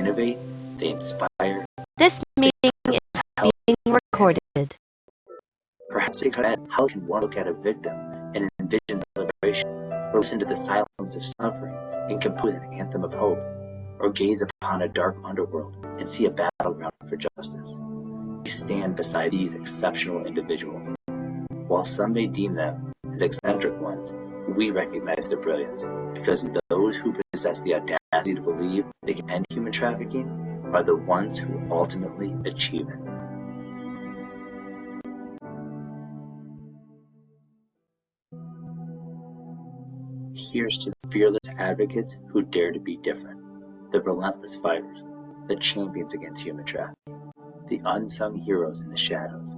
innovate, they inspire. This meeting is being recorded. Perhaps they could add, how can one look at a victim and envision the liberation, or listen to the silence of suffering and compose an anthem of hope, or gaze upon a dark underworld and see a battleground for justice? We stand beside these exceptional individuals. While some may deem them as eccentric ones, we recognize their brilliance, because those who possess the audacity to believe they can end human trafficking are the ones who ultimately achieve it. Here's to the fearless advocates who dare to be different, the relentless fighters, the champions against human trafficking, the unsung heroes in the shadows.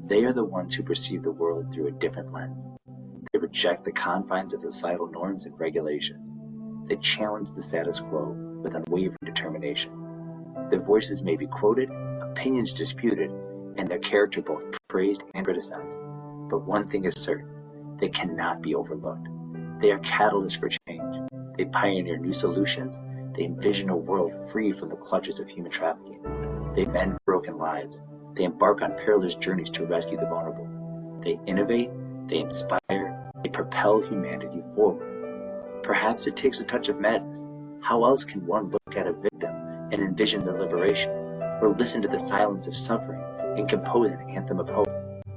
They are the ones who perceive the world through a different lens. They reject the confines of societal norms and regulations. They challenge the status quo with unwavering determination. Their voices may be quoted, opinions disputed, and their character both praised and criticized. But one thing is certain, they cannot be overlooked. They are catalysts for change. They pioneer new solutions. They envision a world free from the clutches of human trafficking. They mend broken lives. They embark on perilous journeys to rescue the vulnerable. They innovate, they inspire, they propel humanity forward. Perhaps it takes a touch of madness. How else can one look at a victim and envision their liberation, or listen to the silence of suffering and compose an anthem of hope,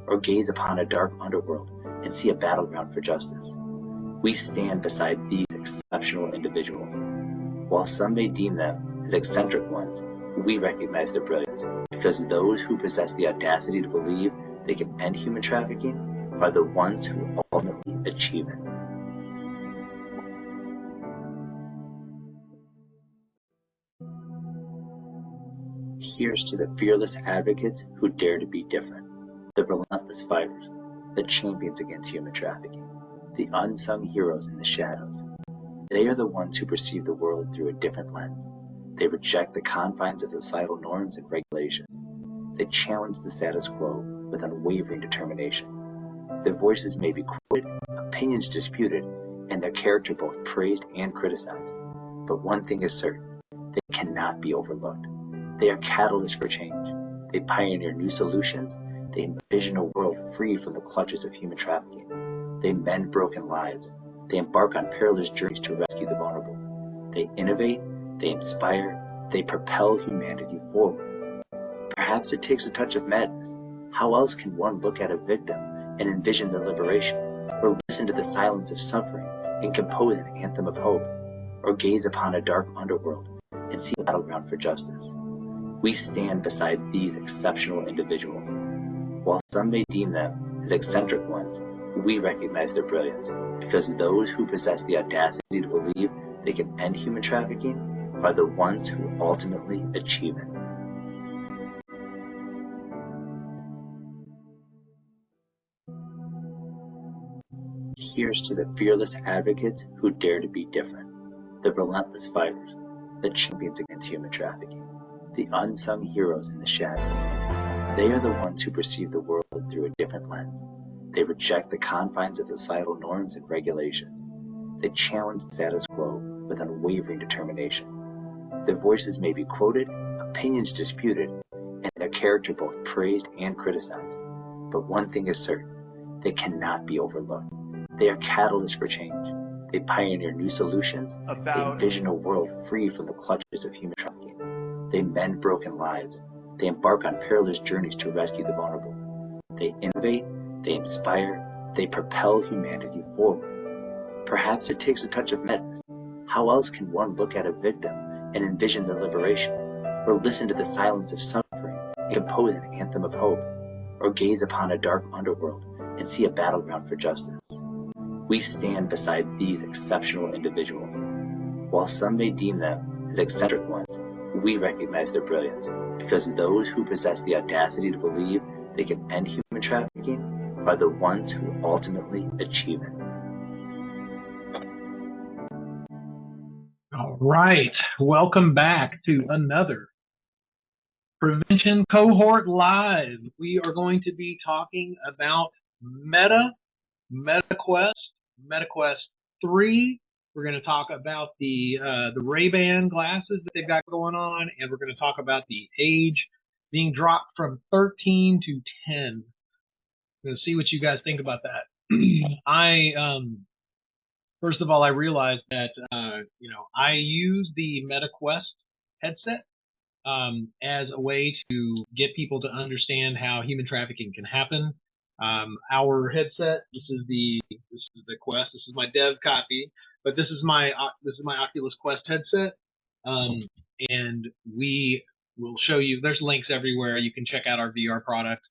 or gaze upon a dark underworld and see a battleground for justice? We stand beside these exceptional individuals. While some may deem them as eccentric ones, we recognize their brilliance, because those who possess the audacity to believe they can end human trafficking are the ones who ultimately achieve it. Here's to the fearless advocates who dare to be different, the relentless fighters, the champions against human trafficking, the unsung heroes in the shadows. They are the ones who perceive the world through a different lens. They reject the confines of societal norms and regulations. They challenge the status quo with unwavering determination. Their voices may be quoted, opinions disputed, and their character both praised and criticized. But one thing is certain, they cannot be overlooked. They are catalysts for change. They pioneer new solutions. They envision a world free from the clutches of human trafficking. They mend broken lives. They embark on perilous journeys to rescue the vulnerable. They innovate, they inspire, they propel humanity forward. Perhaps it takes a touch of madness. How else can one look at a victim and envision their liberation, or listen to the silence of suffering and compose an anthem of hope, or gaze upon a dark underworld and see a battleground for justice? We stand beside these exceptional individuals. While some may deem them as eccentric ones, we recognize their brilliance, because those who possess the audacity to believe they can end human trafficking are the ones who ultimately achieve it. Here's to the fearless advocates who dare to be different, the relentless fighters, the champions against human trafficking, the unsung heroes in the shadows. They are the ones who perceive the world through a different lens. They reject the confines of societal norms and regulations. They challenge the status quo with unwavering determination. Their voices may be quoted, opinions disputed, and their character both praised and criticized. But one thing is certain, they cannot be overlooked. They are catalysts for change. They pioneer new solutions. They envision a world free from the clutches of human trafficking. They mend broken lives. They embark on perilous journeys to rescue the vulnerable. They innovate, they inspire, they propel humanity forward. Perhaps it takes a touch of madness. How else can one look at a victim and envision their liberation, or listen to the silence of suffering and compose an anthem of hope, or gaze upon a dark underworld and see a battleground for justice? We stand beside these exceptional individuals. While some may deem them as eccentric ones, we recognize their brilliance, because those who possess the audacity to believe they can end human trafficking are the ones who ultimately achieve it. All right, welcome back to another Prevention Cohort Live. We are going to be talking about MetaQuest 3, We're going to talk about the Ray-Ban glasses that they've got going on, and we're going to talk about the age being dropped from 13 to 10. I'm going to see what you guys think about that. First of all, I realized that I use the MetaQuest headset as a way to get people to understand how human trafficking can happen. Our headset, this is the Quest. This is my dev copy, but this is my Oculus Quest headset, and we will show you. There's links everywhere. You can check out our VR product.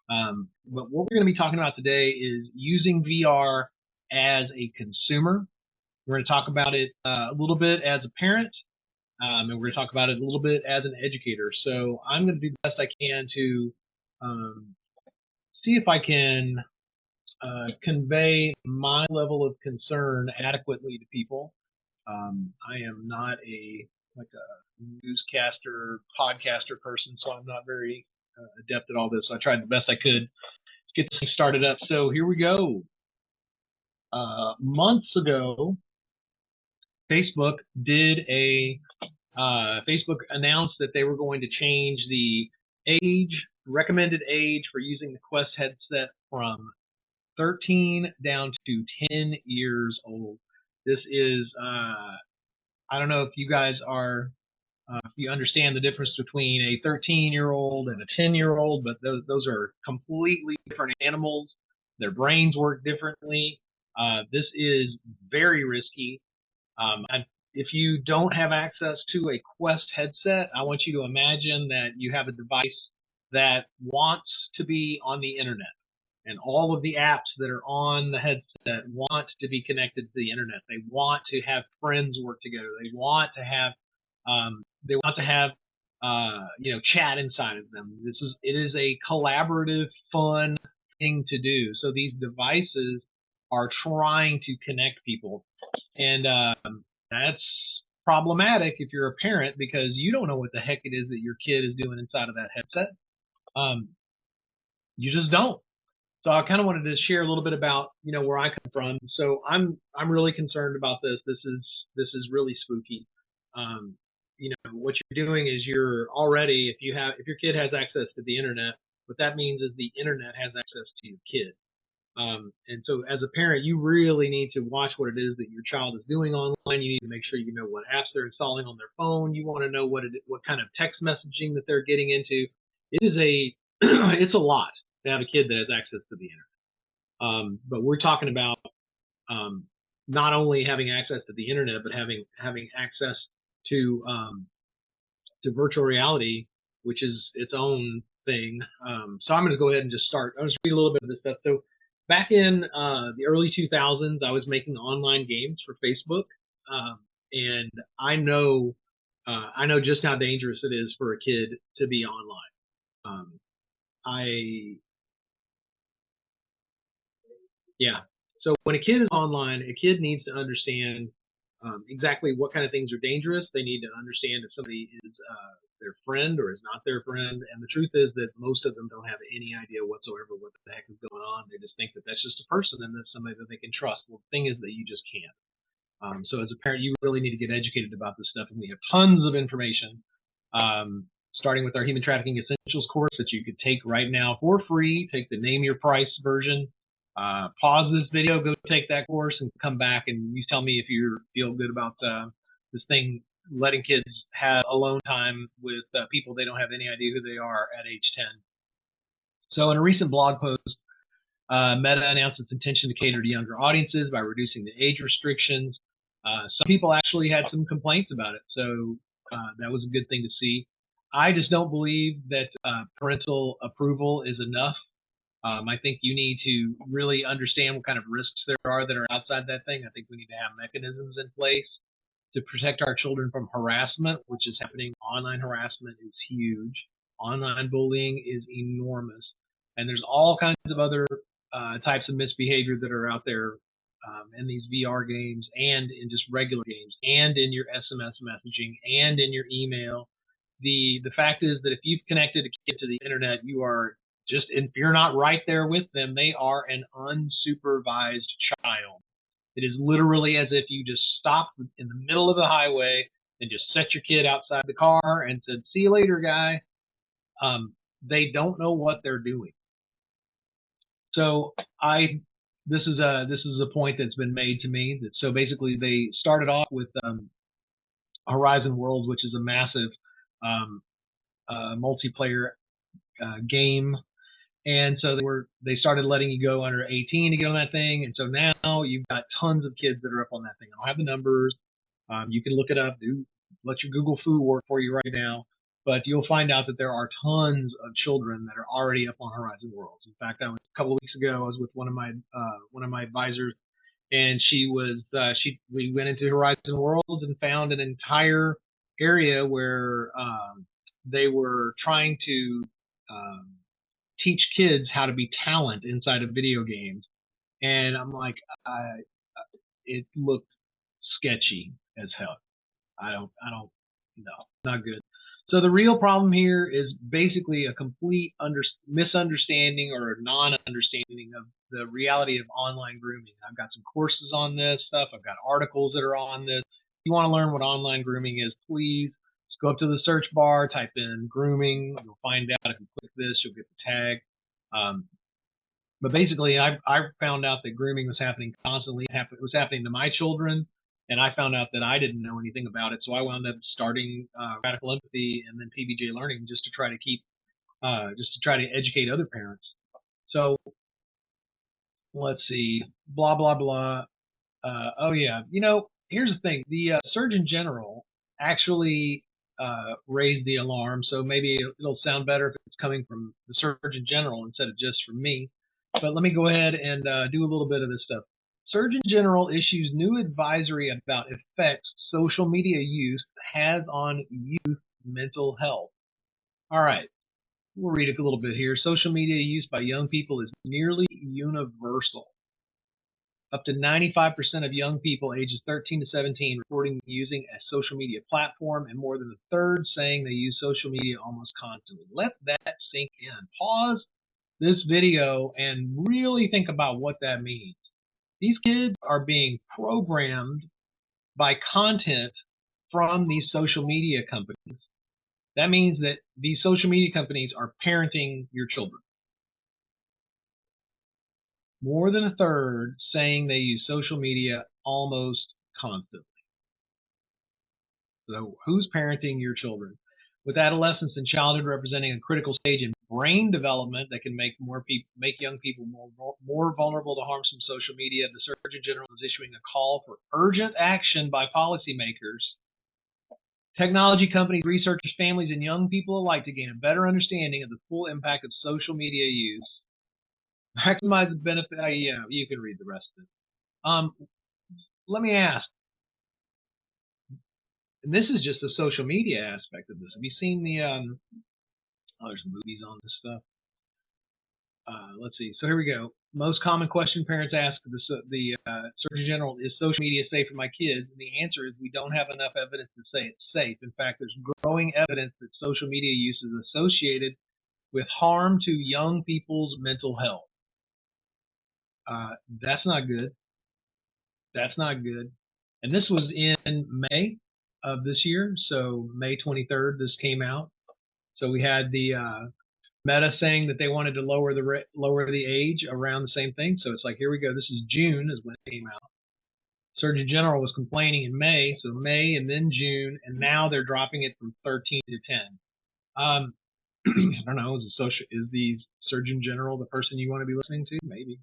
But what we're going to be talking about today is using VR as a consumer. We're going to talk about it a little bit as a parent, and we're going to talk about it a little bit as an educator. So I'm going to do the best I can to see if I can convey my level of concern adequately to people. I am not a newscaster, podcaster person, so I'm not very adept at all this. So I tried the best I could to get this thing started up. So here we go. Months ago, Facebook announced that they were going to change the recommended age for using the Quest headset from 13 down to 10 years old. This is, I don't know if you guys are, if you understand the difference between a 13-year-old and a 10-year-old, but those are completely different animals. Their brains work differently. This is very risky. If you don't have access to a Quest headset, I want you to imagine that you have a device that wants to be on the internet. And all of the apps that are on the headset want to be connected to the internet. They want to have friends work together. They want to have chat inside of them. It is a collaborative, fun thing to do. So these devices are trying to connect people, and that's problematic if you're a parent, because you don't know what the heck it is that your kid is doing inside of that headset. You just don't. So I kind of wanted to share a little bit about where I come from. So I'm really concerned about this. This is really spooky. What you're doing is you're already, if your kid has access to the internet, what that means is the internet has access to your kid. And so as a parent, you really need to watch what it is that your child is doing online. You need to make sure you know what apps they're installing on their phone. You want to know what kind of text messaging that they're getting into. It's a lot to have a kid that has access to the internet. But we're talking about not only having access to the internet, but having access to virtual reality, which is its own thing. So I'm going to go ahead and just start. I'll just read a little bit of this stuff. So back in the early 2000s, I was making online games for Facebook, and I know just how dangerous it is for a kid to be online. So when a kid is online, a kid needs to understand exactly what kind of things are dangerous. They need to understand if somebody is their friend or is not their friend. And the truth is that most of them don't have any idea whatsoever what the heck is going on. They just think that that's just a person and that's somebody that they can trust. Well, the thing is that you just can't. So as a parent, you really need to get educated about this stuff. And we have tons of information, starting with our Human Trafficking Essentials course that you could take right now for free. Take the Name Your Price version. Pause this video, go take that course, and come back and you tell me if you feel good about this thing, letting kids have alone time with people they don't have any idea who they are at age 10. So in a recent blog post, Meta announced its intention to cater to younger audiences by reducing the age restrictions. Some people actually had some complaints about it, so that was a good thing to see. I just don't believe that parental approval is enough. I think you need to really understand what kind of risks there are that are outside that thing. I think we need to have mechanisms in place to protect our children from harassment, which is happening. Online harassment is huge. Online bullying is enormous. And there's all kinds of other types of misbehavior that are out there in these VR games and in just regular games and in your SMS messaging and in your email. The fact is that if you've connected a kid to the internet, you are if you're not right there with them, they are an unsupervised child. It is literally as if you just stopped in the middle of the highway and just set your kid outside the car and said, "See you later, guy." They don't know what they're doing. So this is a point that's been made to me. So basically, they started off with Horizon Worlds, which is a massive multiplayer game, and so they started letting you go under 18 to get on that thing, and so now you've got tons of kids that are up on that thing. I don't have the numbers. You can look it up. Let your Google Foo work for you right now. But you'll find out that there are tons of children that are already up on Horizon Worlds. In fact, a couple of weeks ago, I was with one of my advisors, and we went into Horizon Worlds and found an entire area where they were trying to teach kids how to be talent inside of video games. And I'm like, it looked sketchy as hell. I don't know, not good. So the real problem here is basically a complete misunderstanding or a non-understanding of the reality of online grooming. I've got some courses on this stuff. I've got articles that are on this. If you want to learn what online grooming is, please just go up to the search bar, type in grooming. You'll find out. If you click this, you'll get the tag. But basically, I found out that grooming was happening constantly. It was happening to my children. And I found out that I didn't know anything about it, so I wound up starting Radical Empathy and then PBJ Learning just to try to educate other parents. So let's see, blah blah blah. Oh yeah, here's the thing: the Surgeon General actually raised the alarm. So maybe it'll sound better if it's coming from the Surgeon General instead of just from me. But let me go ahead and do a little bit of this stuff. Surgeon General issues new advisory about effects social media use has on youth mental health. All right, we'll read a little bit here. Social media use by young people is nearly universal. Up to 95% of young people ages 13 to 17 reporting using a social media platform, and more than a third saying they use social media almost constantly. Let that sink in. Pause this video and really think about what that means. These kids are being programmed by content from these social media companies. That means that these social media companies are parenting your children. More than a third saying they use social media almost constantly. So who's parenting your children? With adolescence and childhood representing a critical stage in brain development that can make young people more vulnerable to harms from social media, the Surgeon General is issuing a call for urgent action by policymakers, technology companies, researchers, families, and young people alike to gain a better understanding of the full impact of social media use. Maximize the benefit. Yeah, you can read the rest of it. Let me ask. And this is just the social media aspect of this. Have you seen the there's movies on this stuff. Let's see. So here we go. Most common question parents ask the Surgeon General: is social media safe for my kids? And the answer is we don't have enough evidence to say it's safe. In fact, there's growing evidence that social media use is associated with harm to young people's mental health. That's not good. That's not good. And this was in May of this year. So May 23rd, this came out. So we had the Meta saying that they wanted to lower the age around the same thing. So it's like, here we go. This is June is when it came out. Surgeon General was complaining in May, so May and then June, and now they're dropping it from 13 to 10. I don't know. Is the Surgeon General the person you want to be listening to? Maybe.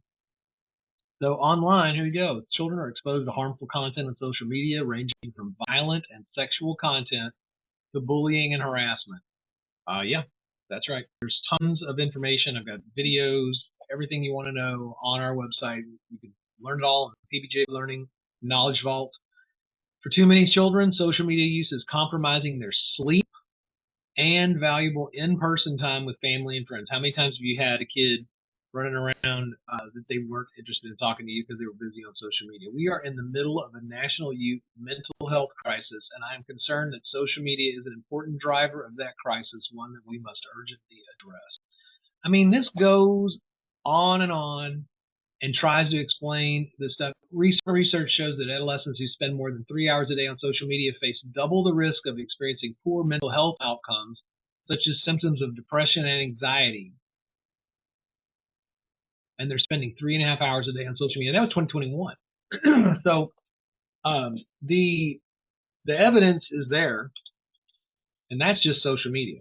So online, here we go. Children are exposed to harmful content on social media, ranging from violent and sexual content to bullying and harassment. Yeah, that's right. There's tons of information. I've got videos, everything you want to know on our website. You can learn it all in PBJ Learning Knowledge Vault. For too many children, social media use is compromising their sleep and valuable in-person time with family and friends. How many times have you had a kid running around that they weren't interested in talking to you because they were busy on social media? We are in the middle of a national youth mental health crisis, and I am concerned that social media is an important driver of that crisis, one that we must urgently address. I mean, this goes on and on. and tries to explain this stuff. Research shows that adolescents who spend more than 3 hours a day on social media face double the risk of experiencing poor mental health outcomes, such as symptoms of depression and anxiety. And they're spending 3.5 hours a day on social media. That was 2021. So the evidence is there, and that's just social media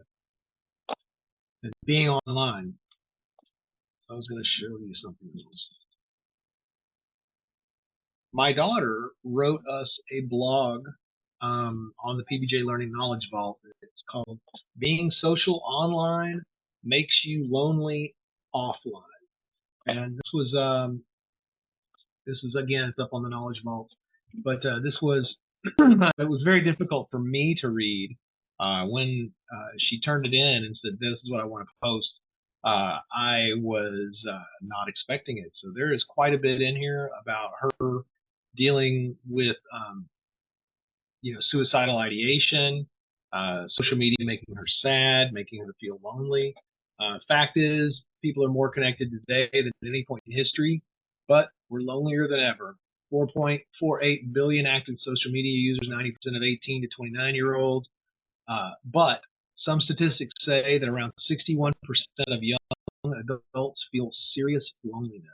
and being online. I was going to show you something else. My daughter wrote us a blog on the PBJ Learning Knowledge Vault. It's called "Being Social Online Makes You Lonely Offline," and this is again, it's up on the Knowledge Vault. But this was it was very difficult for me to read when she turned it in and said, "This is what I want to post." I was not expecting it. So there is quite a bit in here about her dealing with suicidal ideation, social media making her sad, making her feel lonely. Fact is, people are more connected today than at any point in history, but we're lonelier than ever. 4.48 billion active social media users, 90% of 18 to 29-year-olds. But some statistics say that around 61% of young adults feel serious loneliness.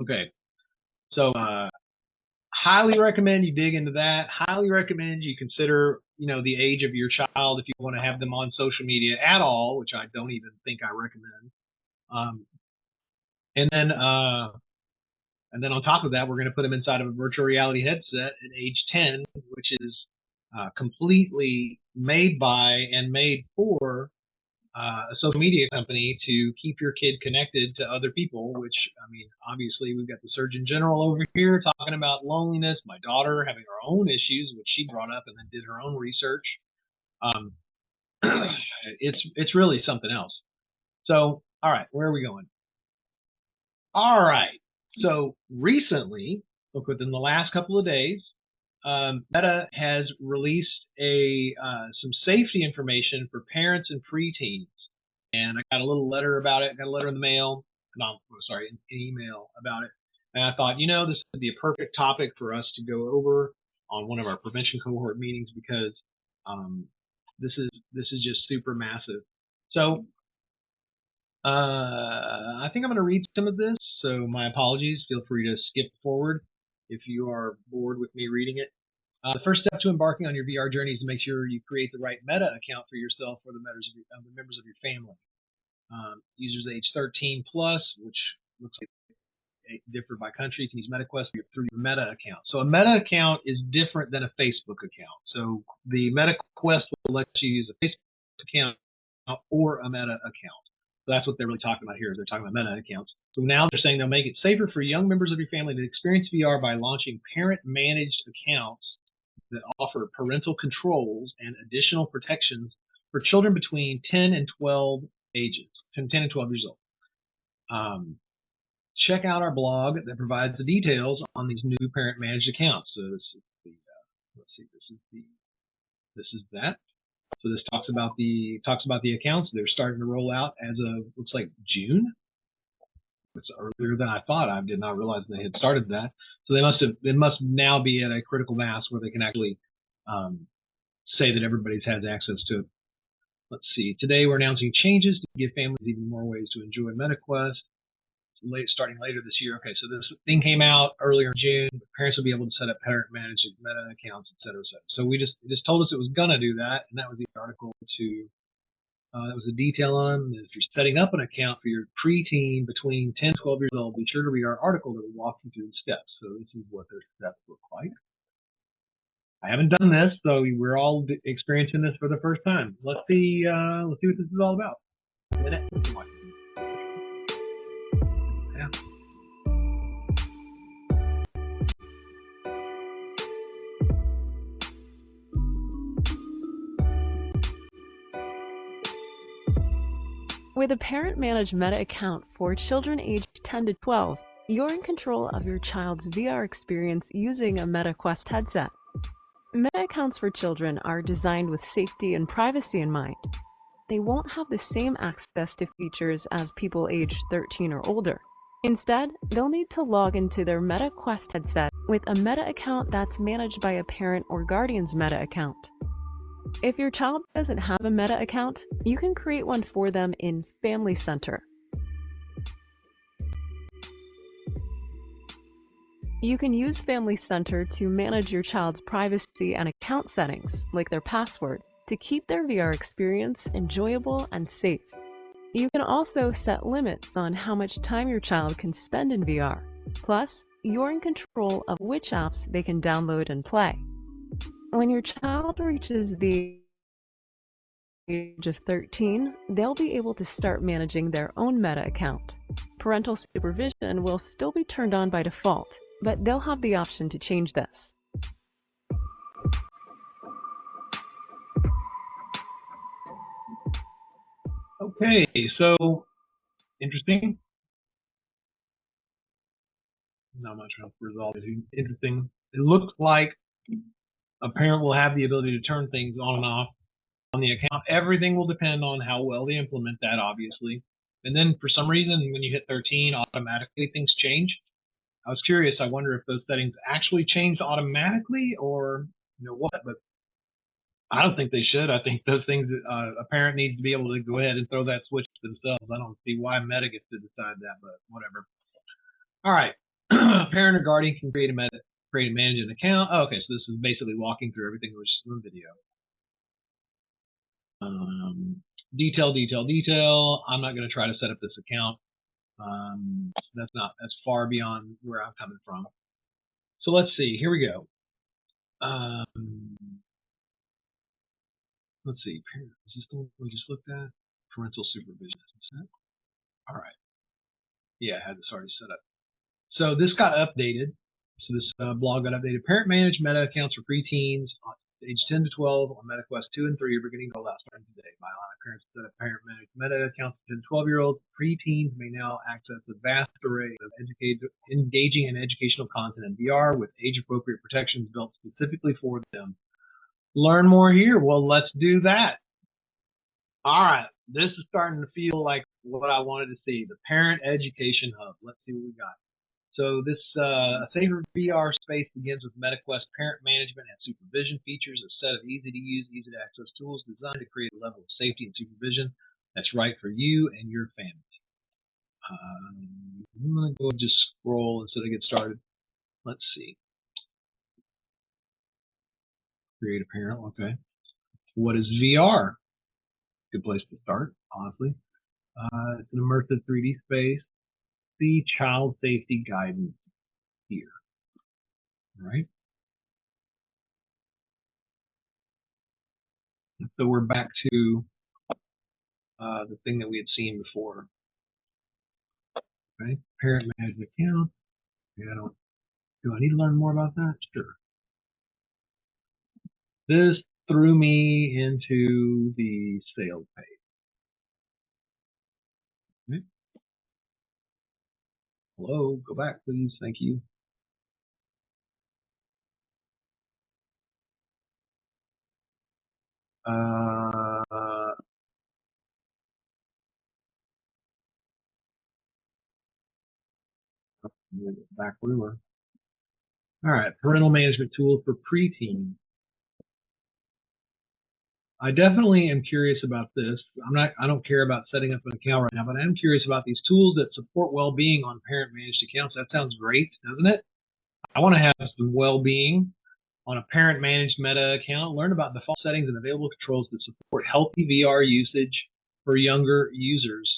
Okay, so highly recommend you dig into that. Highly recommend you consider, the age of your child if you want to have them on social media at all, which I don't even think I recommend. And then on top of that, we're going to put them inside of a virtual reality headset at age 10, which is completely made by and made for a social media company to keep your kid connected to other people, which, obviously we've got the Surgeon General over here talking about loneliness, my daughter having her own issues, which she brought up and then did her own research. It's really something else. So, all right, where are we going? All right. So recently, within the last couple of days, Meta has released some safety information for parents and preteens. And I got a little letter about it. I got a letter in the mail. An email about it. And I thought, this would be a perfect topic for us to go over on one of our prevention cohort meetings because this is just super massive. So I think I'm going to read some of this. So my apologies. Feel free to skip forward if you are bored with me reading it. The first step to embarking on your VR journey is to make sure you create the right Meta account for yourself or the members of your family. Users age 13 plus, which looks like it differ by country, can use MetaQuest through your Meta account. So a Meta account is different than a Facebook account. So the MetaQuest will let you use a Facebook account or a Meta account. So that's what they're really talking about here. They're talking about Meta accounts. So now they're saying they'll make it safer for young members of your family to experience VR by launching parent-managed accounts that offer parental controls and additional protections for children between 10 and 12 ages, 10 and 12 years old. Check out our blog that provides the details on these new parent-managed accounts. So this is the, let's see, this is that. So this talks about the accounts. They're starting to roll out as of, looks like June. It's earlier than I thought. I did not realize they had started that. So they must now be at a critical mass where they can actually say that everybody's has access to it. Let's see. Today we're announcing changes to give families even more ways to enjoy MetaQuest. Starting later this year. Okay, so this thing came out earlier in June. Parents will be able to set up parent-managed Meta accounts, et cetera, et cetera. So it just told us it was gonna do that, and that was the article that was the detail on. If you're setting up an account for your preteen between 10 and 12 years old, be sure to read our article that will walk you through the steps. So this is what their steps look like. I haven't done this, so we're all experiencing this for the first time. Let's see what this is all about. With a parent-managed Meta account for children aged 10 to 12, you're in control of your child's VR experience using a MetaQuest headset. Meta accounts for children are designed with safety and privacy in mind. They won't have the same access to features as people aged 13 or older. Instead, they'll need to log into their Meta Quest headset with a Meta account that's managed by a parent or guardian's Meta account. If your child doesn't have a Meta account, you can create one for them in Family Center. You can use Family Center to manage your child's privacy and account settings, like their password, to keep their VR experience enjoyable and safe. You can also set limits on how much time your child can spend in VR. Plus, you're in control of which apps they can download and play. When your child reaches the age of 13, they'll be able to start managing their own Meta account. Parental supervision will still be turned on by default, but they'll have the option to change this. Okay, so interesting. Not much else to resolve. Interesting. It looks like a parent will have the ability to turn things on and off on the account. Everything will depend on how well they implement that, obviously. And then for some reason, when you hit 13, automatically things change. I was curious. I wonder if those settings actually changed automatically or what, but I don't think they should. I think those things, a parent needs to be able to go ahead and throw that switch themselves. I don't see why Meta gets to decide that, but whatever. All right. A parent or guardian can create and manage an account. Oh, okay, so this is basically walking through everything that was in the video. Detail. I'm not going to try to set up this account. That's far beyond where I'm coming from. So let's see. Here we go. Let's see. Is this the one we just looked at? Parental supervision. All right. Yeah, I had this already set up. So this got updated. So this blog got updated. Parent managed Meta accounts for preteens age 10 to 12 on MetaQuest 2 and 3 are beginning rollout starting today. By allowing parents to set up parent managed Meta accounts for 10 to 12-year-olds, preteens may now access a vast array of engaging and educational content in VR with age-appropriate protections built specifically for them. Learn more here. Well, let's do that. All right. This is starting to feel like what I wanted to see. The Parent Education Hub. Let's see what we got. So this safer VR space begins with MetaQuest parent management and supervision features, a set of easy-to-use, easy-to-access tools designed to create a level of safety and supervision that's right for you and your family. I'm going to go and just scroll instead of get started. Let's see. Create a parent. Okay. What is VR? Good place to start, honestly. It's an immersive 3D space. See child safety guidance here. All right. So we're back to the thing that we had seen before. Okay. Parent management account. Yeah, do I need to learn more about that? Sure. This threw me into the sales page. Okay. Hello, go back, please. Thank you. Back where we were. All right, parental management tools for preteens. I definitely am curious about this. I don't care about setting up an account right now, but I am curious about these tools that support well-being on parent-managed accounts. That sounds great, doesn't it? I want to have some well-being on a parent-managed Meta account. Learn about default settings and available controls that support healthy VR usage for younger users.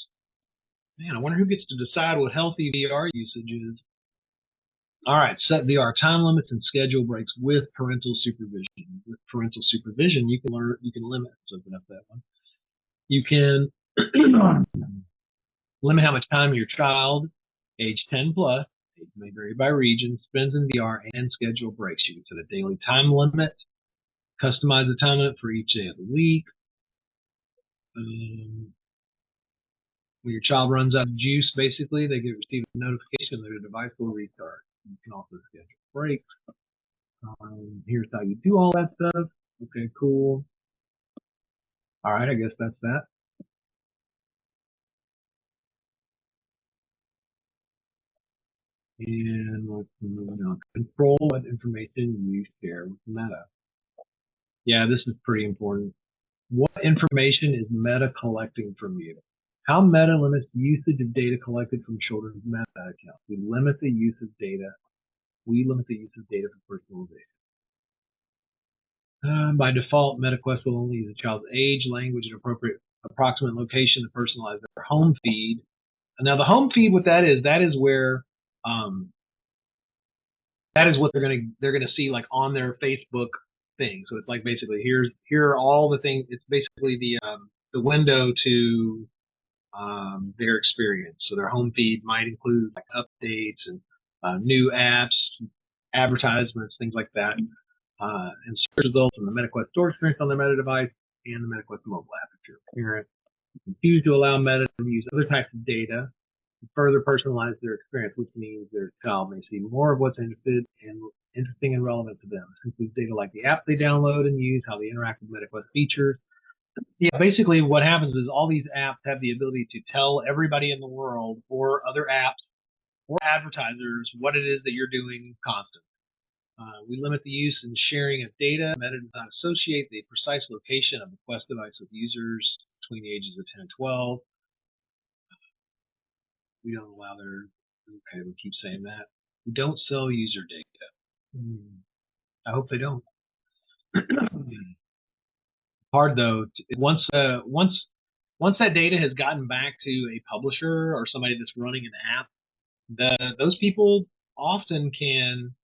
Man, I wonder who gets to decide what healthy VR usage is. All right, set VR time limits and schedule breaks with parental supervision. With parental supervision, you can limit. Let's open up that one. You can limit how much time your child, age 10 plus, it may vary by region, spends in VR and schedule breaks. You can set a daily time limit, customize the time limit for each day of the week. When your child runs out of juice, basically, they receive a notification that their device will restart. You can also schedule breaks. Here's how you do all that stuff. Okay, cool. All right, I guess that's that. And let's move on. Control what information you share with Meta. Yeah, this is pretty important. What information is Meta collecting from you? How Meta limits usage of data collected from children's Meta accounts. We limit the use of data. We limit the use of data for personalization. By default, MetaQuest will only use a child's age, language, and approximate location to personalize their home feed. And now the home feed, what that is where that is what they're gonna see like on their Facebook thing. So it's like basically here are all the things. It's basically the window to their experience. So their home feed might include like updates and new apps, advertisements, things like that, and search results from the MetaQuest store experience on their Meta device and the MetaQuest mobile app if you're a parent. You can choose to allow Meta to use other types of data to further personalize their experience, which means their child may see more of what's interesting and relevant to them. This includes data like the apps they download and use, how they interact with MetaQuest features. Yeah, basically what happens is all these apps have the ability to tell everybody in the world or other apps or advertisers what it is that you're doing constantly. We limit the use and sharing of data. Meta does not associate the precise location of the Quest device with users between the ages of 10 and 12. We don't allow their, okay, we keep saying that. We don't sell user data. I hope they don't. Hard though. Once that data has gotten back to a publisher or somebody that's running an app, those people often can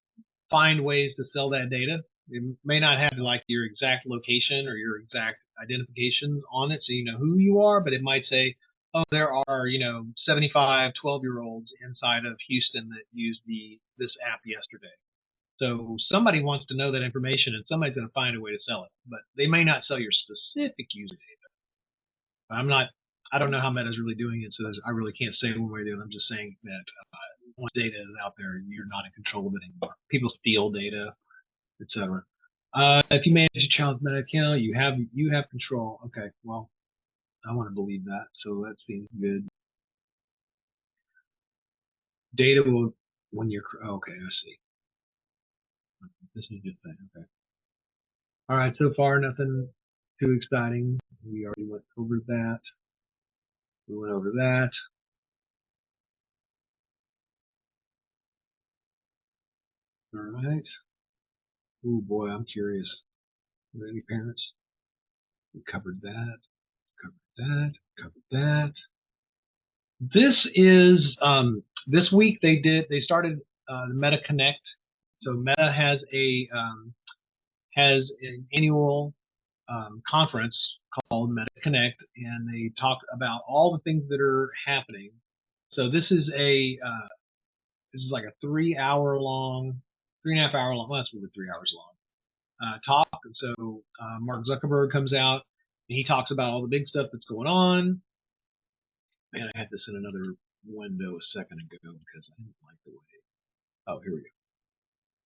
find ways to sell that data. It may not have like your exact location or your exact identifications on it, so you know who you are, but it might say, oh, there are 75 12-year-olds inside of Houston that used this app yesterday. So somebody wants to know that information, and somebody's going to find a way to sell it, but they may not sell your specific user data. I don't know how Meta's really doing it, so I really can't say one way or the other. I'm just saying that once data is out there, you're not in control of it anymore. People steal data, etc. If you manage a child's Meta account, you have control. Okay, well, I want to believe that, so that seems good. Data will when you're okay. I see. This is a good thing. Okay. All right. So far, nothing too exciting. We already went over that. We went over that. All right. Oh boy, I'm curious. Are there any parents? We covered that. Covered that. Covered that. This is this week they started the Meta Connect. So Meta has an annual conference called Meta Connect, and they talk about all the things that are happening. So this is like a 3.5 hour long, well, that's really 3 hours long talk. And so Mark Zuckerberg comes out and he talks about all the big stuff that's going on. Man, I had this in another window a second ago because I didn't like the way. Oh, here we go.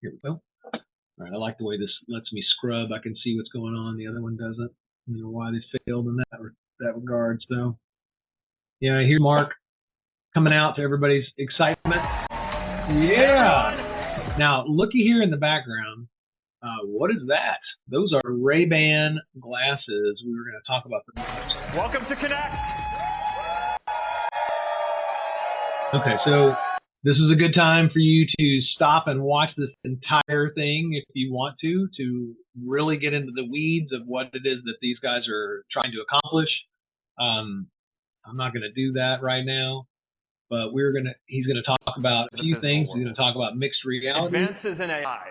Here we go. All right, I like the way this lets me scrub. I can see what's going on. The other one doesn't. You know why they failed in that regard. So, yeah, here's Mark coming out to everybody's excitement. Yeah. Now, looky here in the background. What is that? Those are Ray-Ban glasses. We were going to talk about them next. Welcome to Connect. Okay, so this is a good time for you to stop and watch this entire thing if you want to really get into the weeds of what it is that these guys are trying to accomplish. I'm not going to do that right now, but he's going to talk about a few things. He's going to talk about mixed reality. Advances in AI.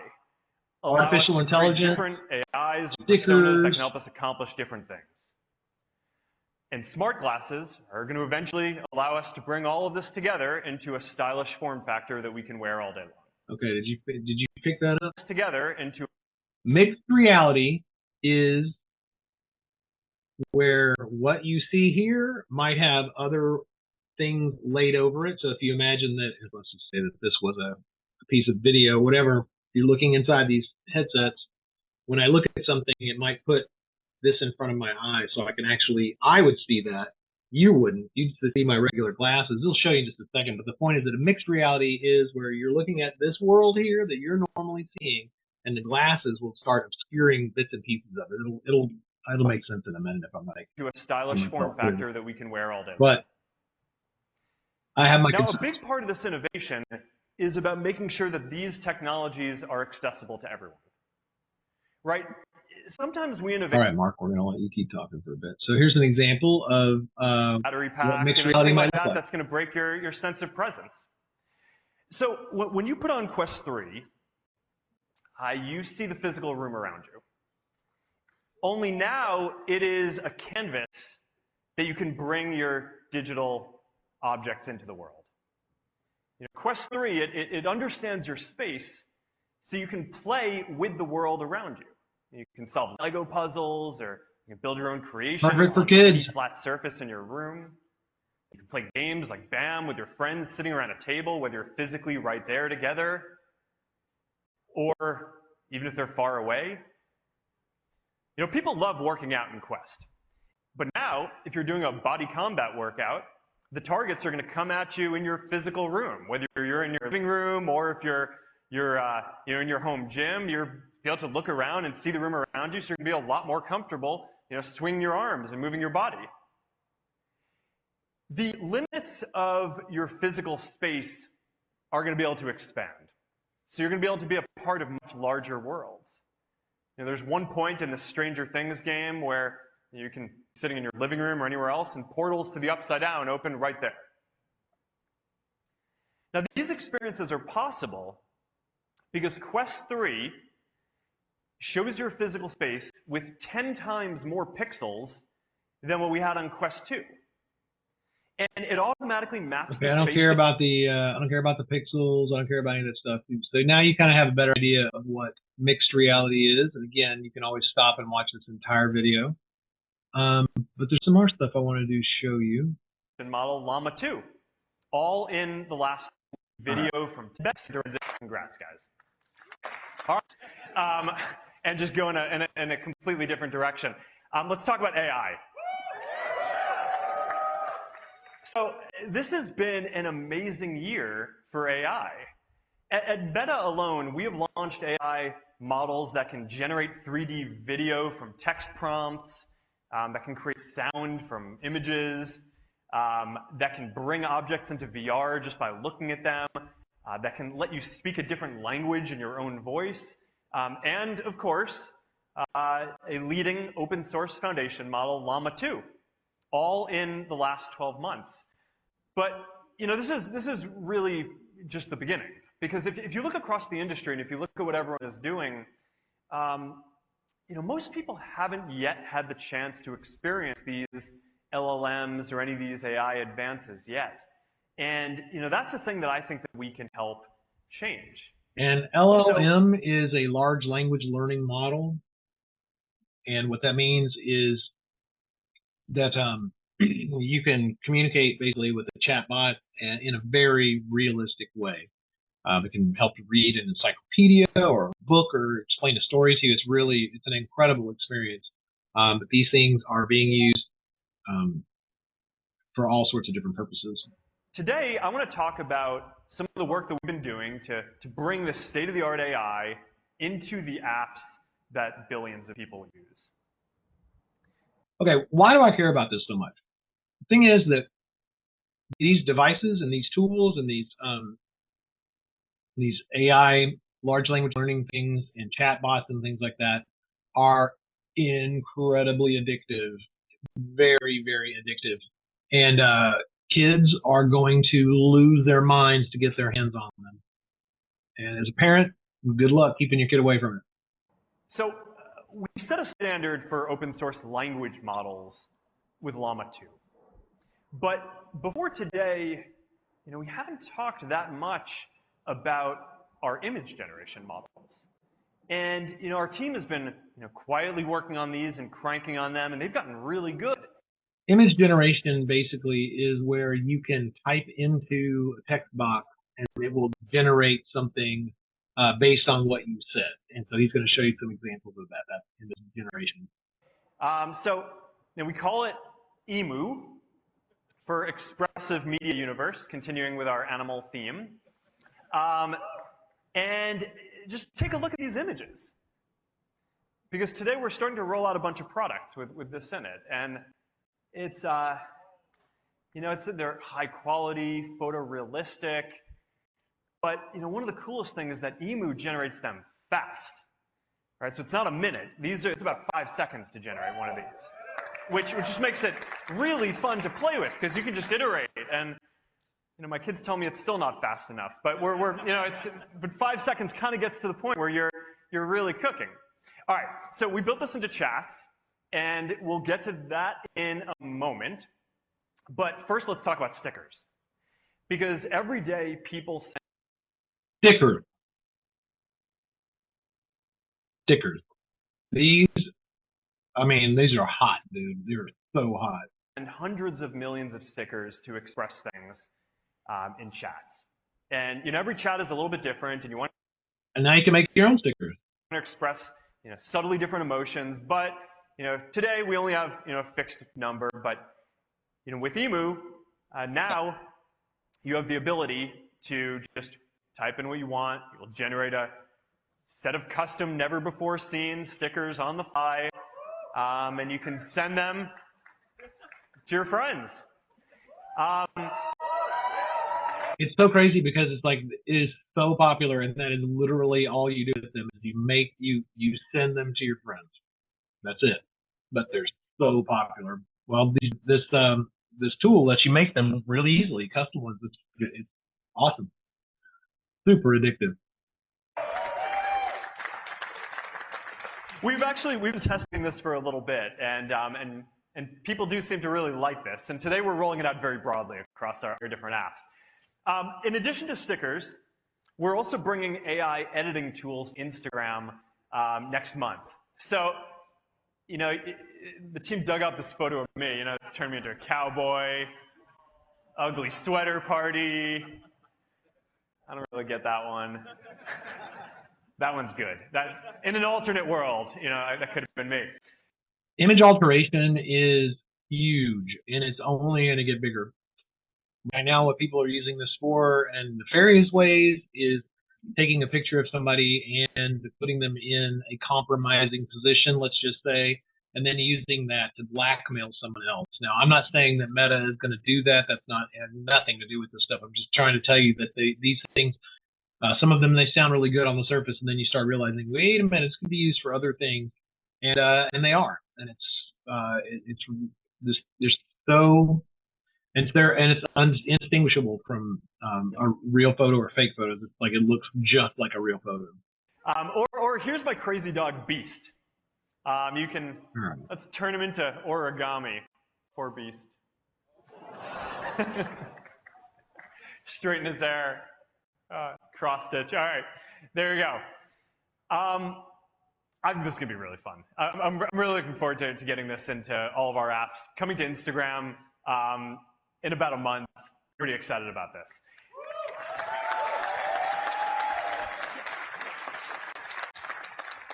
Artificial intelligence. Different AIs, stickers that can help us accomplish different things. And smart glasses are going to eventually allow us to bring all of this together into a stylish form factor that we can wear all day long. Okay, did you pick that up? Together into mixed reality is where what you see here might have other things laid over it. So if you imagine that, let's just say that this was a piece of video, whatever, you're looking inside these headsets, when I look at something, it might put this in front of my eye so I would see that, you wouldn't. You'd just see my regular glasses. It'll show you in just a second. But the point is that a mixed reality is where you're looking at this world here that you're normally seeing, and the glasses will start obscuring bits and pieces of it. It'll make sense in a minute if I'm like to a stylish form factor that we can wear all day. But I have my now, concerns. a big part of this innovation is about making sure that these technologies are accessible to everyone, right? Sometimes we innovate. All right, Mark, we're going to let you keep talking for a bit. So here's an example of battery pack, what mixed reality might look like. That's going to break your sense of presence. So when you put on Quest 3, you see the physical room around you. Only now it is a canvas that you can bring your digital objects into the world. Quest 3, it understands your space, so you can play with the world around you. You can solve Lego puzzles, or you can build your own creations for on kids. a flat surface in your room. You can play games like BAM with your friends sitting around a table, whether you're physically right there together, or even if they're far away. People love working out in Quest. But now, if you're doing a body combat workout, the targets are going to come at you in your physical room, whether you're in your living room or if you're in your home gym. You'll be able to look around and see the room around you, so you're going to be a lot more comfortable, swinging your arms and moving your body. The limits of your physical space are going to be able to expand. So you're going to be able to be a part of much larger worlds. There's one point in the Stranger Things game where you can be sitting in your living room or anywhere else, and portals to the upside down open right there. Now, these experiences are possible because Quest 3 shows your physical space with 10 times more pixels than what we had on Quest 2. And it automatically maps the space. I don't care about the pixels. I don't care about any of that stuff. So now you kind of have a better idea of what mixed reality is. And again, you can always stop and watch this entire video. But there's some more stuff I wanted to show you. Model Llama 2, all in the last video from Tibet. Congrats, guys. All right. And just go in a completely different direction. Let's talk about AI. So this has been an amazing year for AI. At Meta alone, we have launched AI models that can generate 3D video from text prompts, that can create sound from images, that can bring objects into VR just by looking at them, that can let you speak a different language in your own voice, and of course, a leading open source foundation model, Llama 2. All in the last 12 months. But this is really just the beginning, because if you look across the industry and if you look at what everyone is doing, most people haven't yet had the chance to experience these LLMs or any of these AI advances yet. And that's a thing that I think that we can help change. An LLM is a large language learning model, and what that means is that you can communicate basically with a chatbot in a very realistic way. It can help you read an encyclopedia or a book or explain a story to you. It's an incredible experience. But these things are being used for all sorts of different purposes. Today, I want to talk about some of the work that we've been doing to bring this state-of-the-art AI into the apps that billions of people use. Okay, why do I care about this so much? The thing is that these devices and these tools and these AI large language learning things and chatbots and things like that are incredibly addictive, very, very addictive. And kids are going to lose their minds to get their hands on them. And as a parent, good luck keeping your kid away from it. So we set a standard for open source language models with Llama 2. But before today, we haven't talked that much about our image generation models. And our team has been quietly working on these and cranking on them, and they've gotten really good. Image generation basically is where you can type into a text box and it will generate something based on what you said. And so he's going to show you some examples of that image generation. So we call it EMU, for expressive media universe, continuing with our animal theme. And just take a look at these images. Because today we're starting to roll out a bunch of products with this in it. And it's, they're high quality, photorealistic. But, one of the coolest things is that Emu generates them fast. Right? So it's not a minute. It's about 5 seconds to generate one of these. Which just makes it really fun to play with, because you can just iterate. And my kids tell me it's still not fast enough, but but 5 seconds kind of gets to the point where you're really cooking. All right, so we built this into chats, and we'll get to that in a moment. But first, let's talk about stickers, because every day people send Stickers. These are hot, dude. They're so hot. And hundreds of millions of stickers to express things in chats. And every chat is a little bit different, and and now you can make your own stickers. To express subtly different emotions. But today we only have a fixed number. But with Emu, now you have the ability to just type in what you want. It will generate a set of custom, never before seen stickers on the fly, and you can send them to your friends. It's so crazy because it is so popular, and that is literally all you do with them is you send them to your friends. That's it. But they're so popular. Well, this tool lets you make them really easily, custom ones. It's awesome, super addictive. We've been testing this for a little bit, and people do seem to really like this. And today we're rolling it out very broadly across our different apps. In addition to stickers, we're also bringing AI editing tools to Instagram next month. So, the team dug up this photo of me, turned me into a cowboy, ugly sweater party. I don't really get that one. That one's good. That, in an alternate world, that could have been me. Image alteration is huge, and it's only going to get bigger. Right now, what people are using this for, and nefarious ways, is taking a picture of somebody and putting them in a compromising position, let's just say, and then using that to blackmail someone else. Now, I'm not saying that Meta is going to do that. That's has nothing to do with this stuff. I'm just trying to tell you that these things, some of them, they sound really good on the surface, and then you start realizing, wait a minute, it's going to be used for other things, and they are, and there's so. And it's indistinguishable from a real photo or fake photos. It's it looks just like a real photo. Or here's my crazy dog Beast. Let's turn him into origami. Poor Beast. Straighten his hair. Cross stitch. All right, there you go. I think this is gonna be really fun. I'm really looking forward to getting this into all of our apps, coming to Instagram. In about a month. Pretty excited about this.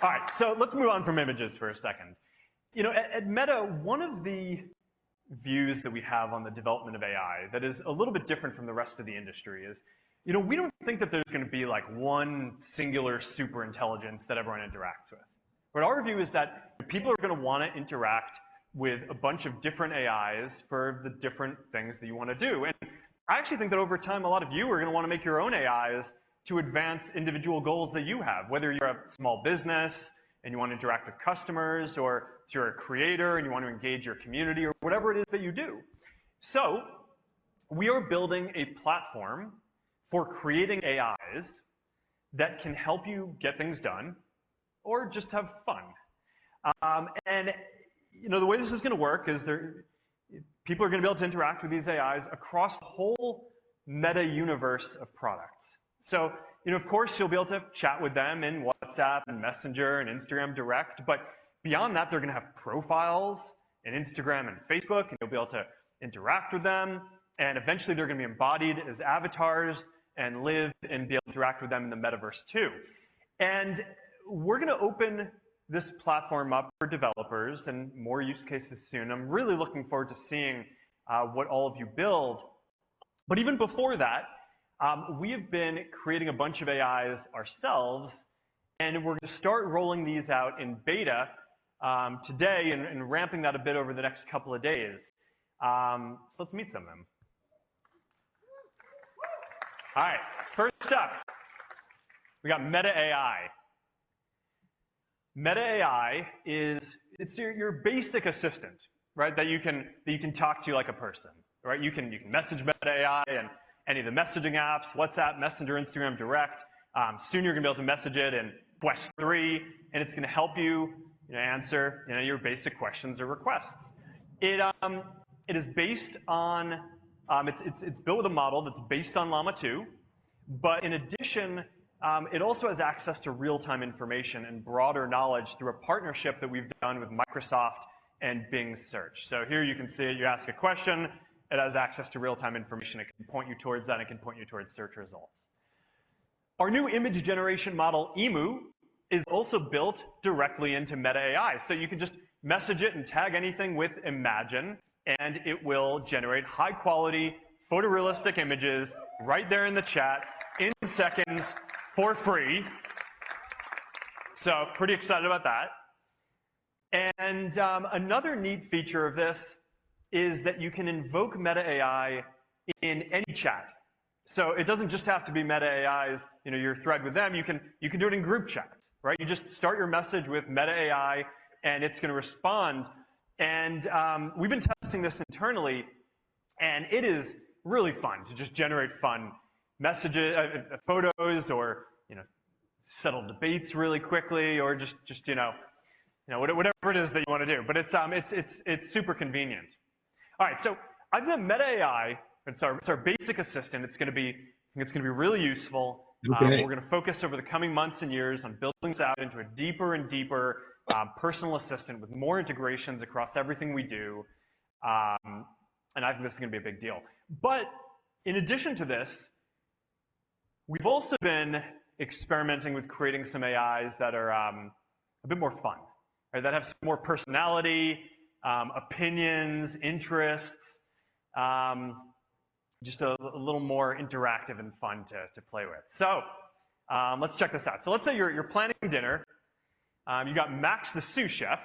All right, so let's move on from images for a second. At Meta, one of the views that we have on the development of AI that is a little bit different from the rest of the industry is, we don't think that there's going to be one singular super intelligence that everyone interacts with. But our view is that people are going to want to interact with a bunch of different AIs for the different things that you want to do. And I actually think that over time, a lot of you are going to want to make your own AIs to advance individual goals that you have, whether you're a small business and you want to interact with customers, or if you're a creator and you want to engage your community, or whatever it is that you do. So we are building a platform for creating AIs that can help you get things done or just have fun. And the way this is going to work is people are going to be able to interact with these AIs across the whole Meta universe of products. So, of course, you'll be able to chat with them in WhatsApp and Messenger and Instagram Direct, but beyond that, they're going to have profiles in Instagram and Facebook, and you'll be able to interact with them, and eventually they're going to be embodied as avatars and live and be able to interact with them in the metaverse too. And we're going to open this platform up for developers and more use cases soon. I'm really looking forward to seeing what all of you build. But even before that, we have been creating a bunch of AIs ourselves, and we're going to start rolling these out in beta today and ramping that a bit over the next couple of days. So let's meet some of them. All right, first up, we got MetaAI. MetaAI it's your basic assistant, right? That you can talk to like a person, right? You can message MetaAI and any of the messaging apps, WhatsApp, Messenger, Instagram, Direct. Soon you're gonna be able to message it in Quest 3, and it's gonna help you, answer your basic questions or requests. It is based on it's built with a model that's based on Llama 2, but in addition, it also has access to real-time information and broader knowledge through a partnership that we've done with Microsoft and Bing Search. So here you can see it, you ask a question, it has access to real-time information. It can point you towards that, it can point you towards search results. Our new image generation model, Emu, is also built directly into MetaAI. So you can just message it and tag anything with Imagine, and it will generate high-quality, photorealistic images right there in the chat in seconds for free. So pretty excited about that. And another neat feature of this is that you can invoke MetaAI in any chat. So it doesn't just have to be MetaAI's, your thread with them. You can do it in group chats, right? You just start your message with MetaAI, and it's going to respond. And we've been testing this internally, and it is really fun to just generate fun messages, photos, or settle debates really quickly, or just whatever it is that you want to do. But it's super convenient. All right, so I've got MetaAI. It's our basic assistant. It's going to be really useful. Okay. We're going to focus over the coming months and years on building this out into a deeper and deeper personal assistant with more integrations across everything we do. And I think this is going to be a big deal. But in addition to this, we've also been experimenting with creating some AIs that are a bit more fun, right? That have some more personality, opinions, interests, just a little more interactive and fun to play with. So let's check this out. So let's say you're planning dinner. You got Max the sous chef,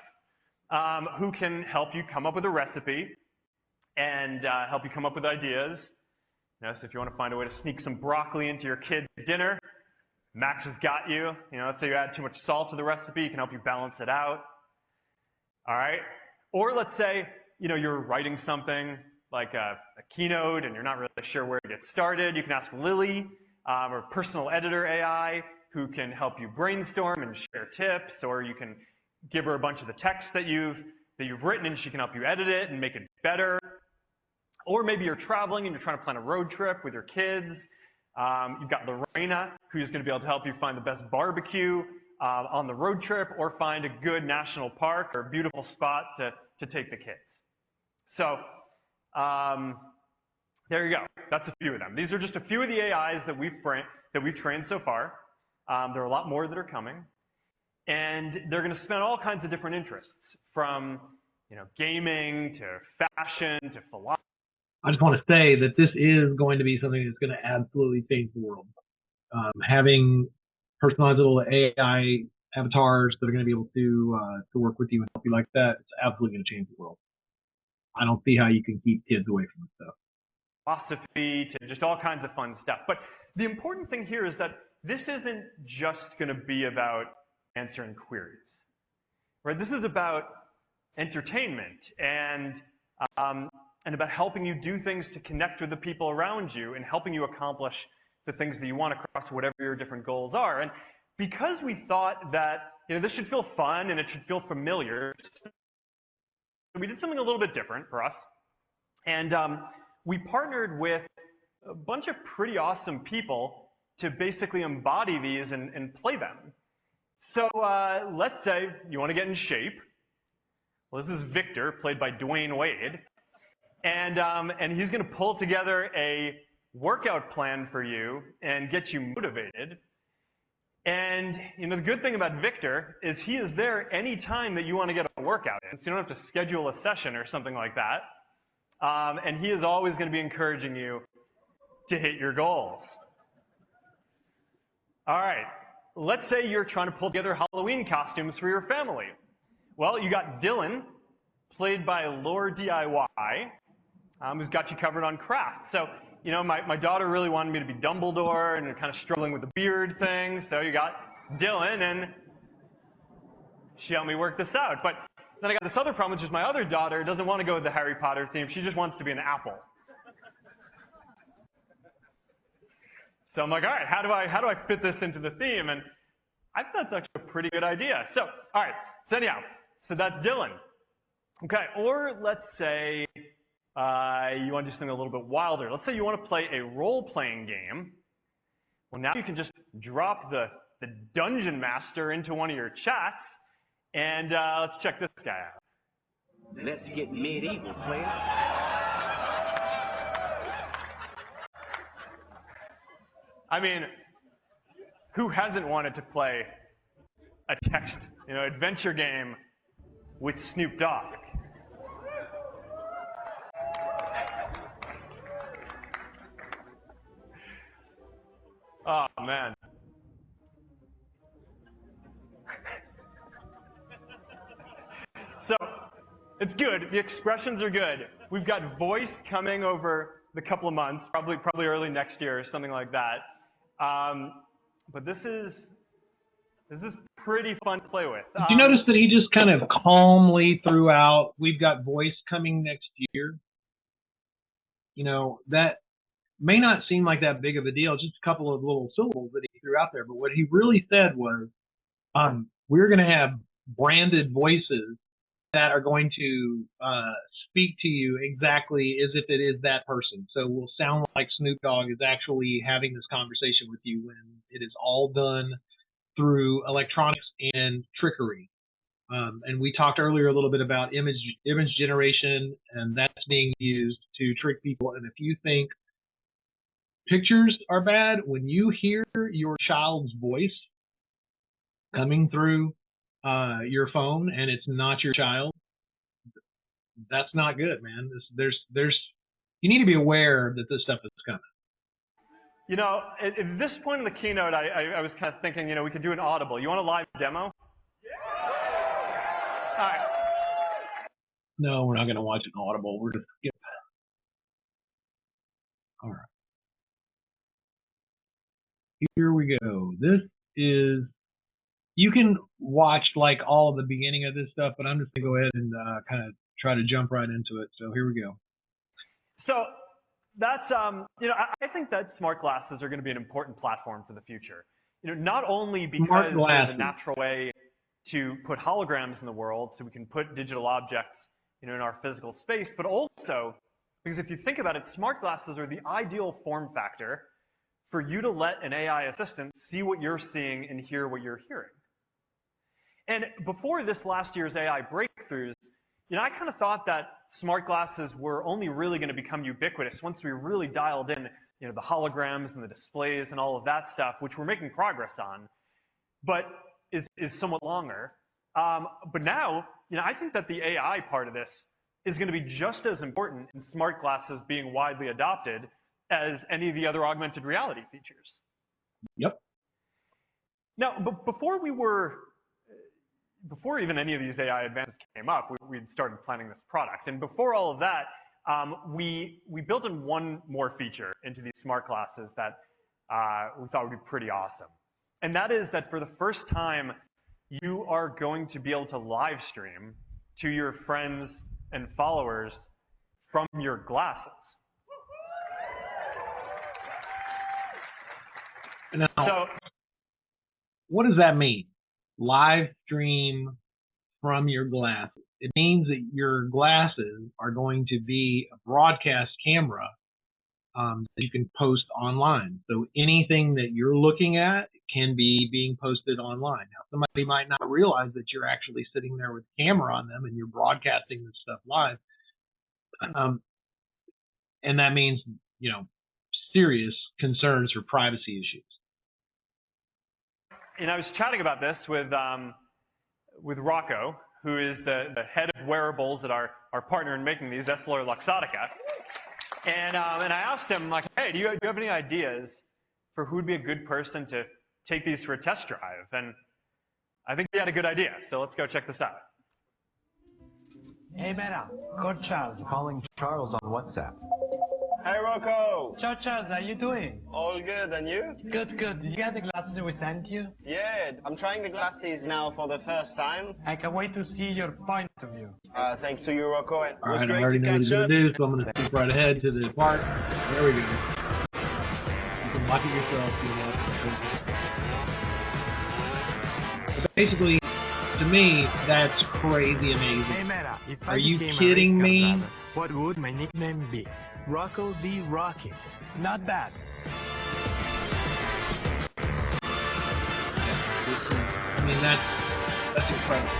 who can help you come up with a recipe and help you come up with ideas. So if you want to find a way to sneak some broccoli into your kid's dinner, Max has got you. Let's say you add too much salt to the recipe, he can help you balance it out. All right? Or let's say, you're writing something like a keynote and you're not really sure where to get started. You can ask Lily, or personal editor AI, who can help you brainstorm and share tips, or you can give her a bunch of the text that you've written and she can help you edit it and make it better. Or maybe you're traveling and you're trying to plan a road trip with your kids. You've got Lorena, who's going to be able to help you find the best barbecue on the road trip, or find a good national park or a beautiful spot to take the kids. So there you go. That's a few of them. These are just a few of the AIs that we've trained so far. There are a lot more that are coming. And they're going to span all kinds of different interests, from gaming to fashion to philosophy. I just want to say that this is going to be something that's going to absolutely change the world. Having personalizable AI avatars that are going to be able to work with you and help you like that, it's absolutely going to change the world. I don't see how you can keep kids away from this stuff. Philosophy to just all kinds of fun stuff. But the important thing here is that this isn't just going to be about answering queries, right? This is about entertainment and about helping you do things to connect with the people around you and helping you accomplish the things that you want across whatever your different goals are. And because we thought that this should feel fun and it should feel familiar, we did something a little bit different for us. And we partnered with a bunch of pretty awesome people to basically embody these and play them. So let's say you want to get in shape. Well, this is Victor, played by Dwayne Wade. And he's going to pull together a workout plan for you and get you motivated. And the good thing about Victor is he is there anytime that you want to get a workout in. So you don't have to schedule a session or something like that. and he is always going to be encouraging you to hit your goals. All right, let's say you're trying to pull together Halloween costumes for your family. Well, you got Dylan, played by Lore DIY, who's got you covered on craft. So, you know, my daughter really wanted me to be Dumbledore and kind of struggling with the beard thing. So you got Dylan, and she helped me work this out. But then I got this other problem, which is my other daughter doesn't want to go with the Harry Potter theme. She just wants to be an apple. So I'm like, all right, how do I fit this into the theme? And I think that's actually a pretty good idea. So, all right, so anyhow, so that's Dylan. Okay, or let's say you want to do something a little bit wilder. Let's say you want to play a role-playing game. Well, now you can just drop the Dungeon Master into one of your chats, and let's check this guy out. Let's get medieval, player. I mean, who hasn't wanted to play a text, adventure game with Snoop Dogg? Oh, man. So, it's good. The expressions are good. We've got voice coming over the couple of months, probably early next year or something like that. But this is pretty fun to play with. Did you notice that he just kind of calmly threw out, we've got voice coming next year? You know, that may not seem like that big of a deal, just a couple of little syllables that he threw out there. But what he really said was, we're going to have branded voices that are going to speak to you exactly as if it is that person. So we'll sound like Snoop Dogg is actually having this conversation with you when it is all done through electronics and trickery. And we talked earlier a little bit about image generation, and that's being used to trick people. And if you think pictures are bad, when you hear your child's voice coming through your phone and it's not your child, that's not good, man. You need to be aware that this stuff is coming. You know, at this point in the keynote, I was kind of thinking, we could do an Audible. You want a live demo? Yeah. All right. No, we're not going to watch an Audible. We're just skip. All right. Here we go. This is, you can watch like all the beginning of this stuff, but I'm just going to go ahead and kind of try to jump right into it. So here we go. So that's, I think that smart glasses are going to be an important platform for the future. Not only because they're the natural way to put holograms in the world, so we can put digital objects, in our physical space, but also because if you think about it, smart glasses are the ideal form factor for you to let an AI assistant see what you're seeing and hear what you're hearing. And before this last year's AI breakthroughs, I kind of thought that smart glasses were only really going to become ubiquitous once we really dialed in, the holograms and the displays and all of that stuff, which we're making progress on, but is somewhat longer. But now, I think that the AI part of this is going to be just as important in smart glasses being widely adopted as any of the other augmented reality features. Yep. Now, before even any of these AI advances came up, we'd started planning this product. And before all of that, we built in one more feature into these smart glasses that we thought would be pretty awesome. And that is that for the first time, you are going to be able to live stream to your friends and followers from your glasses. Now, so, what does that mean? Live stream from your glasses. It means that your glasses are going to be a broadcast camera that you can post online. So anything that you're looking at can be being posted online. Now, somebody might not realize that you're actually sitting there with a camera on them and you're broadcasting this stuff live. And that means, serious concerns for privacy issues. I was chatting about this with Rocco, who is the head of wearables at our partner in making these, EssilorLuxottica. And I asked him, like, hey, do you have any ideas for who would be a good person to take these for a test drive? And I think he had a good idea, so let's go check this out. Hey, Meta. Coach Charles calling Charles on WhatsApp. Hey, Rocco. Ciao, Charles. How you doing? All good, and you? Good, good. Did you get the glasses we sent you? Yeah, I'm trying the glasses now for the first time. I can't wait to see your point of view. Thanks to you, Rocco. It All was right, I great already to know what catch he's going up. to do, so I'm going to skip right ahead to the part. There we go. You can watch it yourself. But basically, to me, that's crazy amazing. Hey, Meta. If Are I you became kidding a race car me? driver, what would my nickname be? Rocco the Rocket. Not bad. I mean, that's incredible.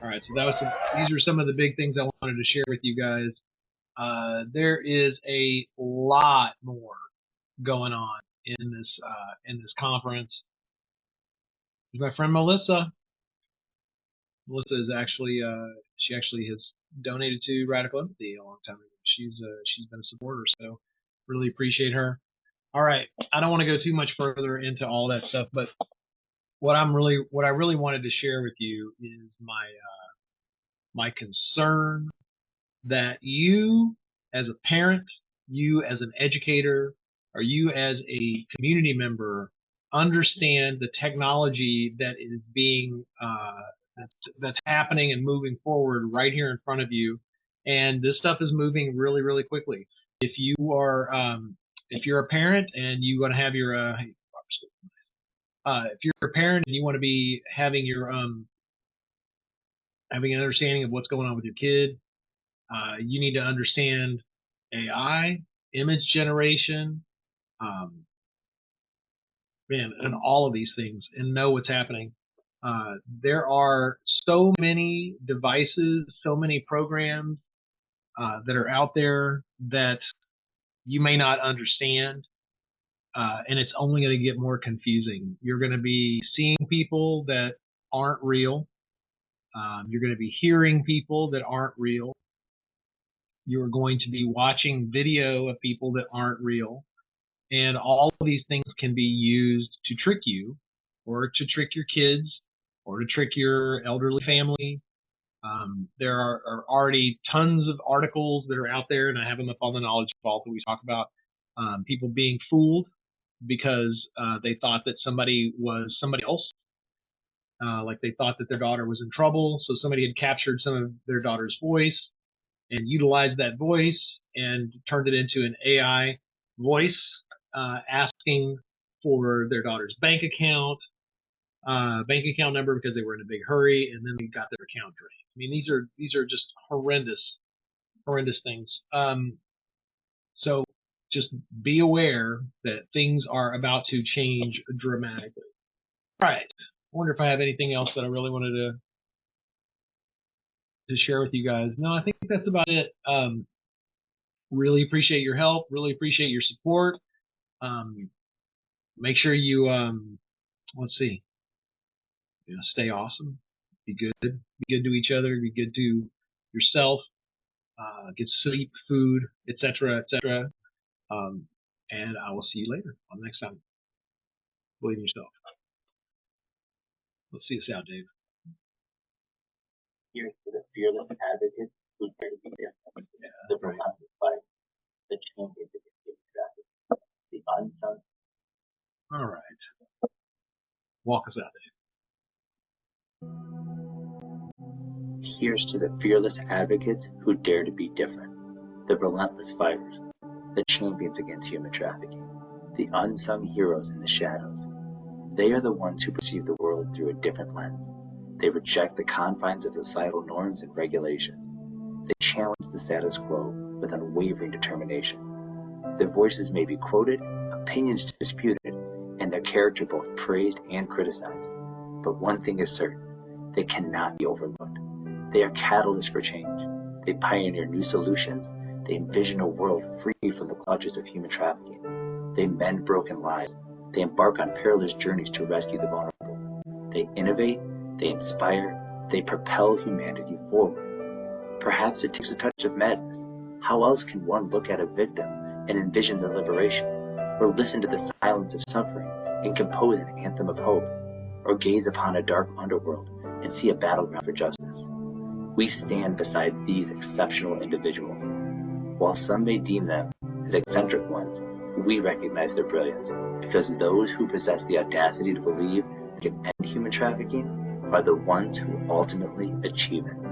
All right, so these are some of the big things I wanted to share with you guys. There is a lot more going on in this conference. There's my friend Melissa. Melissa is actually she actually has donated to Radical Empathy a long time ago. She's been a supporter, so really appreciate her. All right, I don't want to go too much further into all that stuff, but what I really wanted to share with you is my concern that you as a parent, you as an educator, or you as a community member understand the technology that is being that's happening and moving forward right here in front of you, and this stuff is moving really, really quickly. If you're a parent and you want to have your if you're a parent and you want to be having your having an understanding of what's going on with your kid, you need to understand AI, image generation, and all of these things, and know what's happening. There are so many devices, so many programs that are out there that you may not understand, and it's only going to get more confusing. You're going to be seeing people that aren't real. You're going to be hearing people that aren't real. You're going to be watching video of people that aren't real. And all of these things can be used to trick you, or to trick your kids, or to trick your elderly family. There are already tons of articles that are out there, and I have them up on the Knowledge Vault that we talk about people being fooled because they thought that somebody was somebody else. Like they thought that their daughter was in trouble, so somebody had captured some of their daughter's voice and utilized that voice and turned it into an AI voice, asking for their daughter's bank account number because they were in a big hurry, and then they got their account drained. I mean, these are just horrendous things. So just be aware that things are about to change dramatically. All right. I wonder if I have anything else that I really wanted to share with you guys. No, I think that's about it. Really appreciate your help. Really appreciate your support. Make sure you let's see. Stay awesome. Be good. Be good to each other. Be good to yourself. Get sleep, food, etc., etc. And I will see you later on the next time. Believe in yourself. Let's see this out, Dave. Here's to the fearless advocates who dare to be different, the relentless fight, the champions against human trafficking, the unsung. All right. Walk us out, Dave. Here's to the fearless advocates who dare to be different, the relentless fighters, the champions against human trafficking, the unsung heroes in the shadows. They are the ones who perceive the world through a different lens. They reject the confines of societal norms and regulations. They challenge the status quo with unwavering determination. Their voices may be quoted, opinions disputed, and their character both praised and criticized. But one thing is certain, they cannot be overlooked. They are catalysts for change. They pioneer new solutions. They envision a world free from the clutches of human trafficking. They mend broken lives. They embark on perilous journeys to rescue the vulnerable. They innovate, they inspire, they propel humanity forward. Perhaps it takes a touch of madness. How else can one look at a victim and envision their liberation, or listen to the silence of suffering and compose an anthem of hope, or gaze upon a dark underworld and see a battleground for justice? We stand beside these exceptional individuals. While some may deem them as eccentric ones, we recognize their brilliance, because those who possess the audacity to believe they can end human trafficking are the ones who ultimately achieve it.